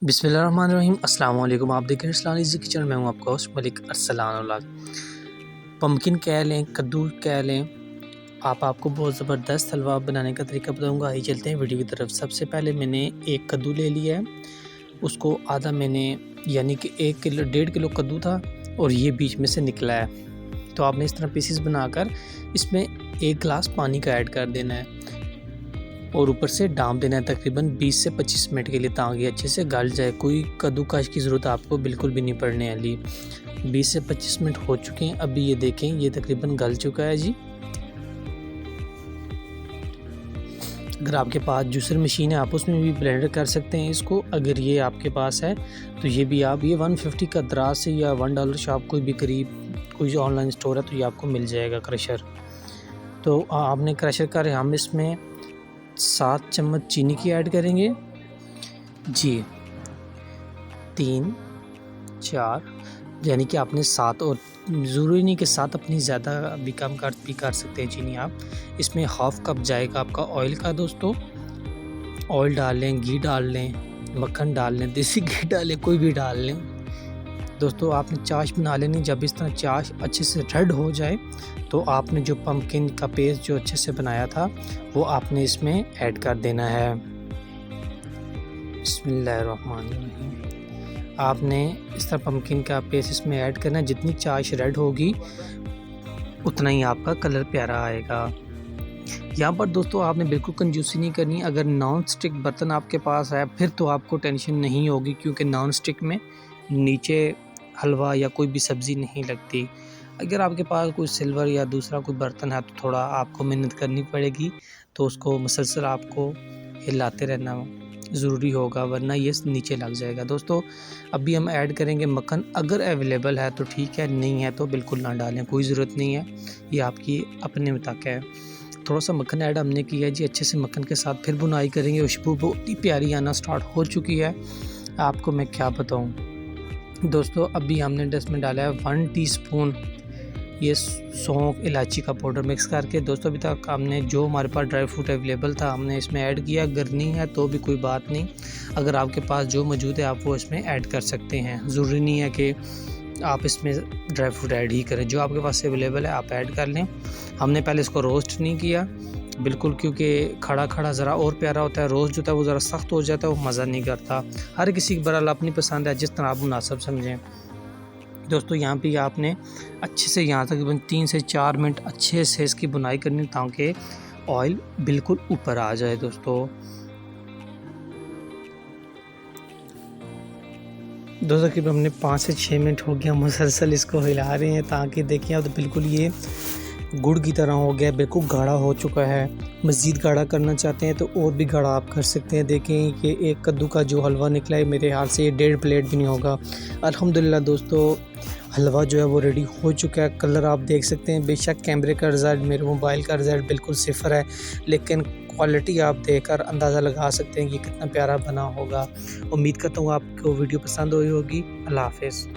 बिस्मिल्लाहिर्रहमानिर्रहीम। अस्सलाम वालेकुम। आप देख रहे हैं इस्लाम इज़ी किचन। मैं हूं आपका होस्ट मलिक अरसलान। पम्पकिन कह लें, कद्दू कह लें, आपको बहुत ज़बरदस्त हलवा बनाने का तरीका बताऊंगा। आइए चलते हैं वीडियो की तरफ। सबसे पहले मैंने एक कद्दू ले लिया है, उसको आधा मैंने यानी कि 1-1.5 किलो कद्दू था और ये बीच में से निकला है। तो आपने इस तरह पीसेस बनाकर इसमें 1 गिलास पानी का ऐड कर देना है और ऊपर से डाम देना है तकरीबन 20 से 25 मिनट के लिए, ताकि अच्छे से गल जाए। कोई कद्दूकस की ज़रूरत आपको बिल्कुल भी नहीं पड़ने वाली। 20 से 25 मिनट हो चुके हैं। अभी ये देखें, ये तकरीबन गल चुका है जी। अगर आपके पास जूसर मशीन है आप उसमें भी ब्लेंडर कर सकते हैं इसको। अगर ये आपके पास है तो ये भी आप 150 का दराज से या $1 शॉप कोई भी करीब कोई ऑनलाइन स्टोर है तो ये आपको मिल जाएगा क्रशर। तो आपने क्रशर कर हम इसमें 7 चम्मच चीनी की ऐड करेंगे जी। 3 4 यानी कि आपने 7, और ज़रूरी नहीं कि 7, अपनी ज़्यादा भी कम भी कर सकते हैं चीनी आप। इसमें हाफ़ कप जाएगा आपका ऑयल का दोस्तों। ऑयल डाल लें, घी डाल लें, मक्खन डाल लें, देसी घी डाल लें, कोई भी डाल लें दोस्तों। आपने चाश बना लेनी। जब इस तरह चाश अच्छे से रेड हो जाए तो आपने जो पम्पकिन का पेस्ट जो अच्छे से बनाया था वो आपने इसमें ऐड कर देना है। बिस्मिल्लाहिर्रहमानिर्रहीम। आपने इस तरह पम्पकिन का पेस्ट इसमें ऐड करना है। जितनी चाश रेड होगी उतना ही आपका कलर प्यारा आएगा। यहाँ पर दोस्तों आपने बिल्कुल कंजूसी नहीं करनी। अगर नॉन स्टिक बर्तन आपके पास है फिर तो आपको टेंशन नहीं होगी, क्योंकि नॉन स्टिक में नीचे हलवा या कोई भी सब्ज़ी नहीं लगती। अगर आपके पास कोई सिल्वर या दूसरा कोई बर्तन है तो थोड़ा आपको मेहनत करनी पड़ेगी, तो उसको मुसलसल आपको हिलाते रहना ज़रूरी होगा, वरना ये नीचे लग जाएगा दोस्तों। अभी हम ऐड करेंगे मक्खन। अगर अवेलेबल है तो ठीक है, नहीं है तो बिल्कुल ना डालें, कोई ज़रूरत नहीं है, ये आपकी अपने मुताबिक है। थोड़ा सा मक्खन ऐड हमने किया जी। अच्छे से मक्खन के साथ फिर बुनाई करेंगे। खुशबू बहुत ही प्यारी आना स्टार्ट हो चुकी है, आपको मैं क्या बताऊँ दोस्तों। अभी हमने इसमें डाला है 1 टीस्पून ये सौंफ इलायची का पाउडर मिक्स करके। दोस्तों अभी तक हमने जो हमारे पास ड्राई फ्रूट अवेलेबल था हमने इसमें ऐड किया। अगर नहीं है तो भी कोई बात नहीं, अगर आपके पास जो मौजूद है आप वो इसमें ऐड कर सकते हैं। ज़रूरी नहीं है कि आप इसमें ड्राई फ्रूट ऐड ही करें, जो आपके पास अवेलेबल है आप ऐड कर लें। हमने पहले इसको रोस्ट नहीं किया बिल्कुल, क्योंकि खड़ा खड़ा ज़रा और प्यारा होता है। रोस्ट जो होता है वो ज़रा सख्त हो जाता है, वो मज़ा नहीं करता। हर किसी की बहरहाल अपनी पसंद है, जिस तरह आप मुनासिब समझें दोस्तों। यहाँ पे आपने अच्छे से यहाँ तकरीबन 3 से 4 मिनट अच्छे से इसकी बुनाई करनी, ताकि ऑयल बिल्कुल ऊपर आ जाए दोस्तों। तकरीबन हमने 5 से 6 मिनट हो गया मुसलसल इसको हिला रहे हैं, ताकि देखिए अब तो बिल्कुल ये गुड़ की तरह हो गया, बिल्कुल गाढ़ा हो चुका है। मज़ीद गाढ़ा करना चाहते हैं तो और भी गाढ़ा आप कर सकते हैं। देखें कि एक कद्दू का जो हलवा निकला है मेरे हाथ से ये 1.5 प्लेट भी नहीं होगा। अल्हम्दुलिल्लाह दोस्तों हलवा जो है वो रेडी हो चुका है। कलर आप देख सकते हैं। बेशक कैमरे का रिज़ल्ट, मेरे मोबाइल का रिज़ल्ट बिल्कुल सिफर है, लेकिन क्वालिटी आप देखकर अंदाज़ा लगा सकते हैं कि कितना प्यारा बना होगा। उम्मीद करता हूँ आपको वीडियो पसंद आई होगी। अल्लाह हाफ़िज़।